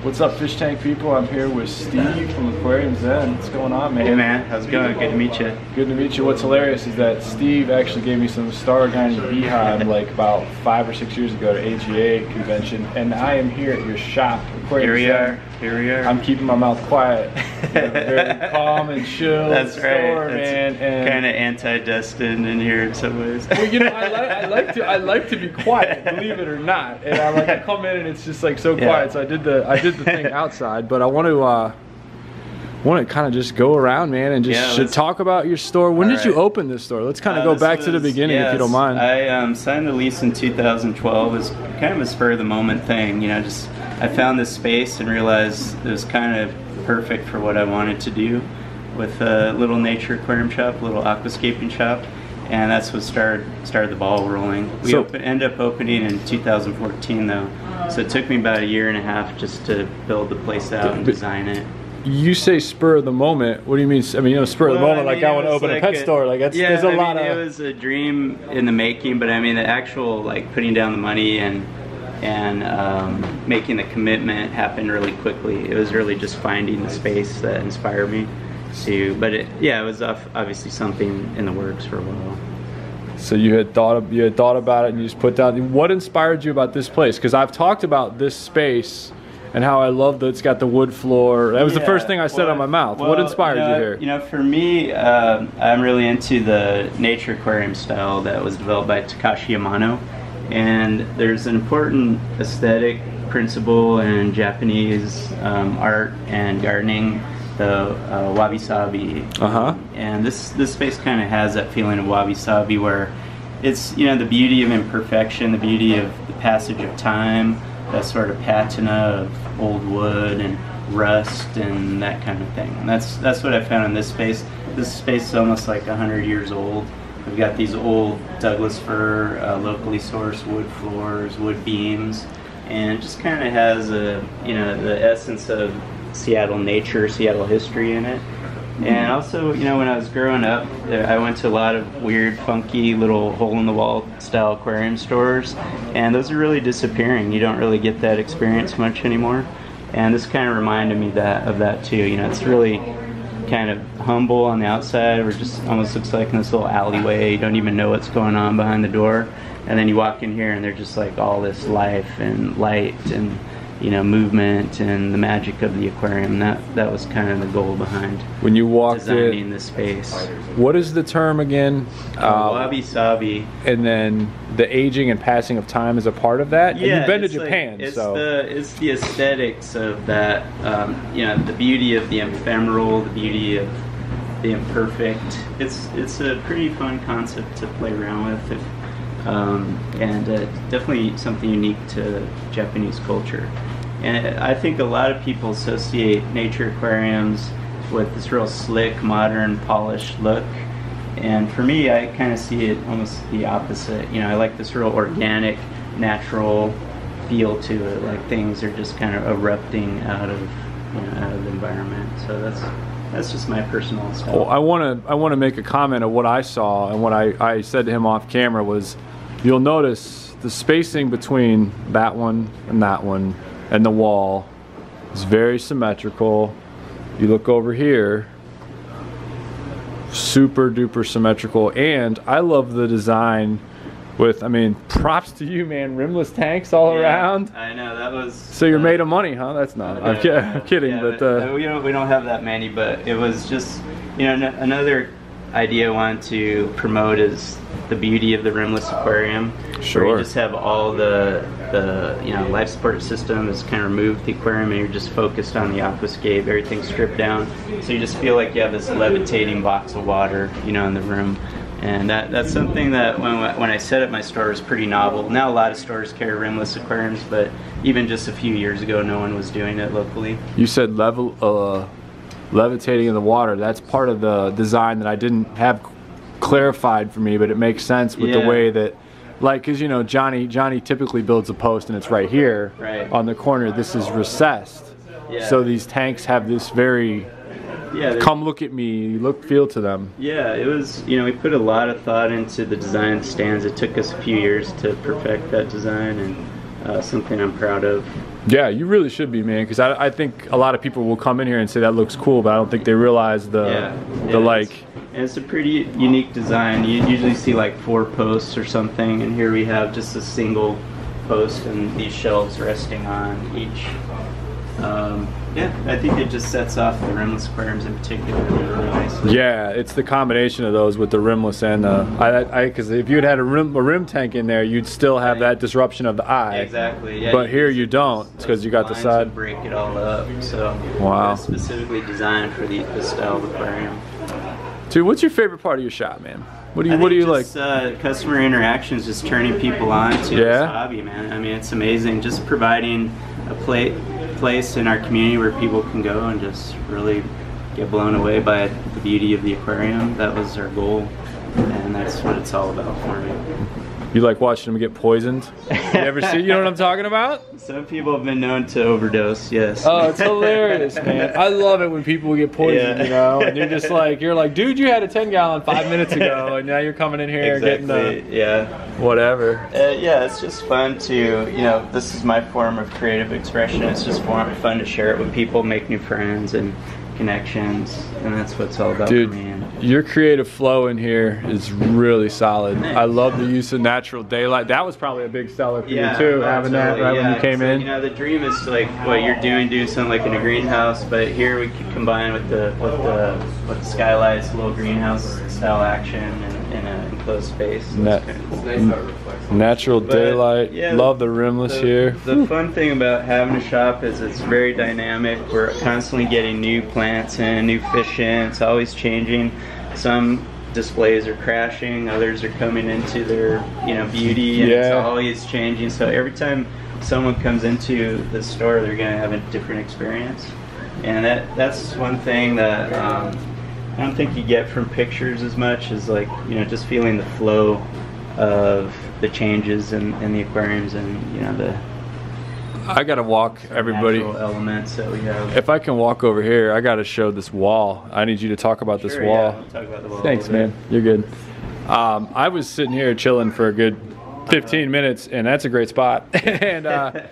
What's up, fish tank people? I'm here with Steve from Aquarium Zen. What's going on, man? Hey man, how's it going? Good to meet you. Good to meet you. What's hilarious is that Steve actually gave me some Star Guiding Beehive like about 5 or 6 years ago at AGA convention, and I am here at your shop, Aquarium Zen. Here we are. I'm keeping my mouth quiet. Very calm and chill. That's store, right. Man. And kind of anti-Dustin in here in some ways. Well, you know, I like to be quiet, believe it or not. And I like to come in and it's just like so quiet. So I did the thing outside, but I want to kind of just go around, man, and just talk about your store. When did you open this store? Let's kind of go back to the beginning, if you don't mind. I signed the lease in 2012. It was kind of a spur of the moment thing, you know. Just I found this space and realized it was kind of perfect for what I wanted to do, with a little nature aquarium shop, a little aquascaping shop, and that's what started the ball rolling. We ended up opening in 2014 though, so it took me about 1.5 years just to build the place out and design it. You say spur of the moment. What do you mean? I mean, you know, spur of the moment, like I want to open a pet store. Like there's a lot of. It was a dream in the making, but I mean, the actual like putting down the money and making the commitment happened really quickly. It was really just finding the space that inspired me to. But it was obviously something in the works for a while. So you had thought about it, and you just put down. What inspired you about this place? Because I've talked about this space and how I love that it's got the wood floor. That was the first thing I said on my mouth. What inspired you here? You know, for me, I'm really into the nature aquarium style that was developed by Takashi Yamano. And there's an important aesthetic principle in Japanese art and gardening, the wabi-sabi. And this space kind of has that feeling of wabi-sabi, where it's, you know, the beauty of imperfection, the beauty of the passage of time, that sort of patina of old wood and rust and that kind of thing. And that's what I found in this space. This space is almost like 100 years old. We've got these old Douglas fir, locally sourced wood floors, wood beams, and it just kind of has the essence of Seattle nature, Seattle history in it. And also, you know, when I was growing up, I went to a lot of weird, funky little hole-in-the-wall style aquarium stores, and those are really disappearing. You don't really get that experience much anymore. And this kind of reminded me of that too. You know, it's really kind of humble on the outside. We're just almost looks like in this little alleyway. You don't even know what's going on behind the door. And then you walk in here and there's just like all this life and light and, you know, movement and the magic of the aquarium. That was kind of the goal behind when you walked designing the space. What is the term again? Wabi-sabi. And then the aging and passing of time is a part of that. Yeah, and you've been to Japan, it's the aesthetics of that. You know, the beauty of the ephemeral, the beauty of the imperfect. It's a pretty fun concept to play around with. And definitely something unique to Japanese culture. And I think a lot of people associate nature aquariums with this real slick, modern, polished look. And for me, I kind of see it almost the opposite. You know, I like this real organic, natural feel to it, like things are just kind of erupting out of the environment. So that's just my personal style. Well, I want to make a comment of what I saw, and what I said to him off camera was, you'll notice the spacing between that one and the wall is very symmetrical. You look over here, super duper symmetrical, and I love the design with, I mean, props to you, man, rimless tanks all around. I know, that was... So you're made of money, huh? That's not, I'm kidding, yeah, but... we don't have that many, but it was just, you know, another idea I wanted to promote is the beauty of the rimless aquarium. Sure. Where you just have all the you know, life support system is kind of removed the aquarium, and you're just focused on the aquascape. Everything's stripped down, so you just feel like you have this levitating box of water, you know, in the room. And that's something that when I set up my store was pretty novel. Now a lot of stores carry rimless aquariums, but even just a few years ago, no one was doing it locally. You said levitating in the water. That's part of the design that I didn't have clarified for me, but it makes sense with the way that, like, because you know, Johnny typically builds a post and it's right here on the corner. This is recessed, so these tanks have this very come look at me feel to them. Yeah, it was, you know, we put a lot of thought into the design of the stands. It took us a few years to perfect that design, and something I'm proud of. Yeah, you really should be, man, because I think a lot of people will come in here and say that looks cool, but I don't think they realize It's a pretty unique design. You usually see like 4 posts or something, and here we have just a single post and these shelves resting on each. Yeah, I think it just sets off the rimless aquariums in particular really nicely. Yeah, it's the combination of those with the rimless and because if you had a rim tank in there, you'd still have that disruption of the eye. Exactly. Yeah, but here you don't, because you got the side. Break it all up. So wow. It's specifically designed for this style of aquarium. Dude, what's your favorite part of your shop, man? What do you like? Customer interactions, just turning people on to this hobby, man. I mean, it's amazing. Just providing a place in our community where people can go and just really get blown away by the beauty of the aquarium. That was our goal, and that's what it's all about for me. You like watching them get poisoned? You ever see? You know what I'm talking about? Some people have been known to overdose. Yes. Oh, it's hilarious, man. I love it when people get poisoned. You know, and you're like, dude, you had a 10-gallon 5 minutes ago, and now you're coming in here getting whatever. Yeah, it's just fun to, this is my form of creative expression. It's just fun to share it with people, make new friends and connections, and that's what it's all about. Dude, for me. Your creative flow in here is really solid. Nice. I love the use of natural daylight. That was probably a big seller for you too, having that when you came in. The dream is like what you're doing something like in a greenhouse, but here we could combine with the skylights, little greenhouse style action in an enclosed space. So natural daylight. Love the rimless here. The fun thing about having a shop is it's very dynamic. We're constantly getting new plants in, new fish in. It's always changing. Some displays are crashing, others are coming into their beauty, and it's always changing. So every time someone comes into the store, they're going to have a different experience, and that's one thing that I don't think you get from pictures as much as just feeling the flow of the changes in the aquariums and the I gotta walk everybody. Elements that we have. If I can walk over here, I gotta show this wall. I need you to talk about this wall. Yeah, talk about the wall. Thanks, man. You're good. I was sitting here chilling for a good 15 minutes, and that's a great spot. And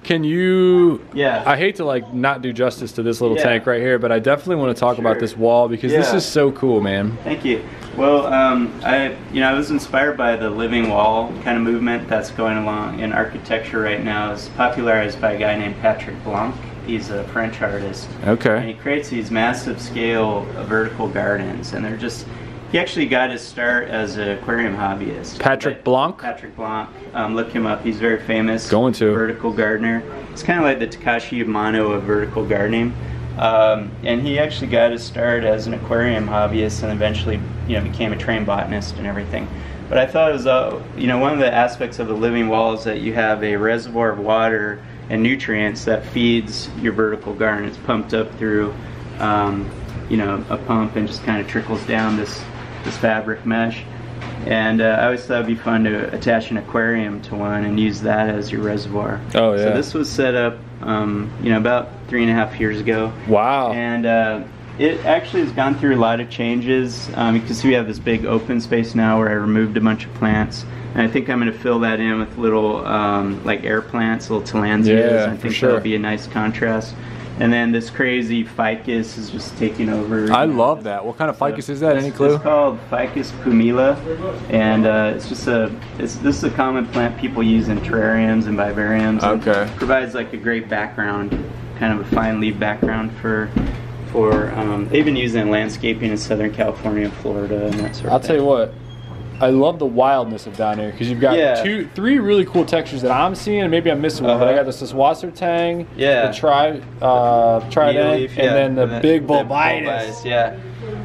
can you? Yeah. I hate to not do justice to this little tank right here, but I definitely want to talk about this wall because this is so cool, man. Thank you. Well, I was inspired by the living wall kind of movement that's going along in architecture right now. It's popularized by a guy named Patrick Blanc. He's a French artist. Okay. And he creates these massive scale vertical gardens, and they're just. He actually got his start as an aquarium hobbyist. Patrick Blanc? Patrick Blanc. Look him up. He's very famous. Going to. Vertical gardener. It's kind of like the Takashi Yamano of vertical gardening. And he actually got his start as an aquarium hobbyist and eventually became a trained botanist and everything. But I thought it was, one of the aspects of the living wall is that you have a reservoir of water and nutrients that feeds your vertical garden. It's pumped up through, a pump and just kind of trickles down this fabric mesh. And I always thought it'd be fun to attach an aquarium to one and use that as your reservoir. Oh yeah. So this was set up, about 3.5 years ago. Wow. And it actually has gone through a lot of changes. You can see we have this big open space now where I removed a bunch of plants. And I think I'm going to fill that in with little like air plants, little tillandsias. Yeah, I think sure. that'll be a nice contrast. And then this crazy ficus is just taking over. I love that. What kind of ficus is that? Any clue? It's called Ficus Camilla, and this is a common plant people use in terrariums and vivariums. Okay. And provides like a great background, kind of a fine leaf background for. They've been using it in landscaping in Southern California, Florida, and that sort of thing. I'll tell you what. I love the wildness of down here because you've got three really cool textures that I'm seeing, and maybe I'm missing one. But I got this Wasser Tang, the Trident, and then the big Bulbitis. Yeah.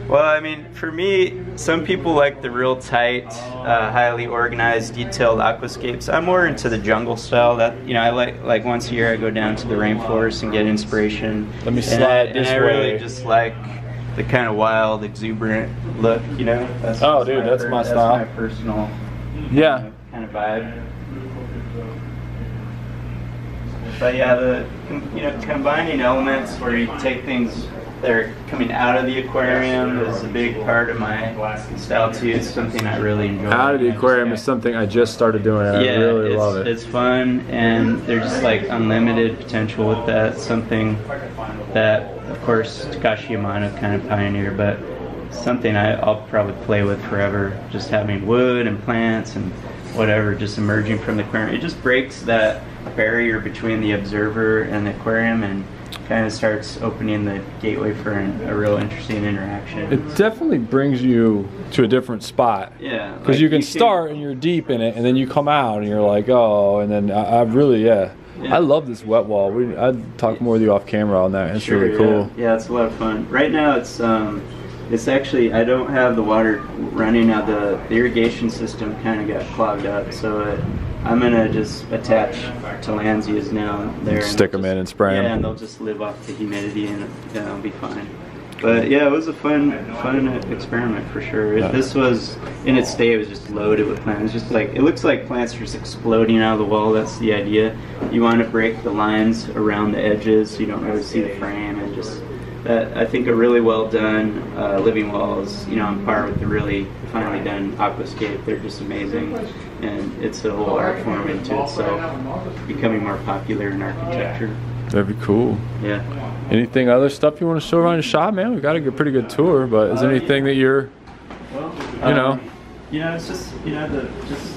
Well, I mean, for me, some people like the real tight, highly organized, detailed aquascapes. I'm more into the jungle style. That I like once a year I go down to the rainforest and get inspiration. Let me slide this way. I really just like the kind of wild, exuberant look, That's that's my style. That's my personal, kind of vibe. But yeah, combining elements where you take things that are coming out of the aquarium is a big part of my style too. It's something I really enjoy. Out of the aquarium is something I just started doing, and I really love it. It's fun, and there's just like unlimited potential with that. Something that, of course, Takashi Yamano kind of pioneered, but something I'll probably play with forever. Just having wood and plants and whatever just emerging from the aquarium. It just breaks that barrier between the observer and the aquarium and kind of starts opening the gateway for a real interesting interaction. It definitely brings you to a different spot. Yeah. Because like you can start and you're deep in it, and then you come out and you're like, oh, and then I really, I love this wet wall. I'd talk more with you off camera on that. It's really cool. Yeah, it's a lot of fun. Right now it's actually, I don't have the water running now. The irrigation system kind of got clogged up, so I'm gonna just attach Tillandsias now there. Stick them in and spray them. Yeah, and they'll just live off the humidity, and it'll be fine. But yeah, it was a fun experiment for sure. This was, in its day, it was just loaded with plants. Just like, it looks like plants are just exploding out of the wall. That's the idea. You want to break the lines around the edges so you don't really see the frame, and just that, I think a really well done living wall is, on par with the really finely done Aquascape. They're just amazing, and it's a whole art form into it, so becoming more popular in architecture. That'd be cool. Yeah. Anything other stuff you want to show around the shop, man? We got a pretty good tour, but is there anything that you're, it's just,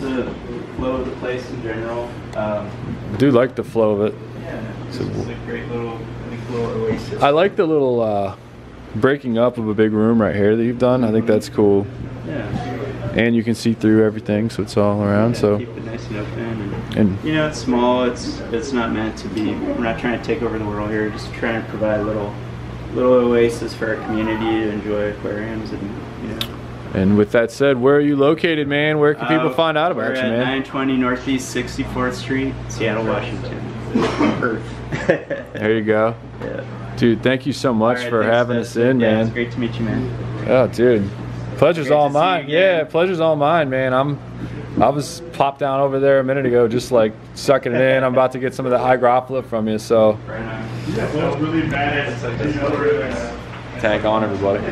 the flow of the place in general. I do like the flow of it. Yeah, it's just a great little oasis. I like the little breaking up of a big room right here that you've done. I think that's cool. Yeah. And you can see through everything, so it's all around. So keep it nice and open, and it's small. It's not meant to be. We're not trying to take over the world here. Just trying to provide a little oasis for our community to enjoy aquariums, and And with that said, where are you located, man? Where can people find out about you, man? We're at 920 Northeast 64th Street, Seattle, Washington. There you go. Yeah. Dude, thank you so much for having us in, man. It's great to meet you, man. Oh, dude. Pleasure's all mine. Yeah, pleasure's all mine, man. I was plopped down over there a minute ago, just like sucking it in. I'm about to get some of the hygrophila from you, so. Right on. Yeah, well, really bad. Tank on, everybody.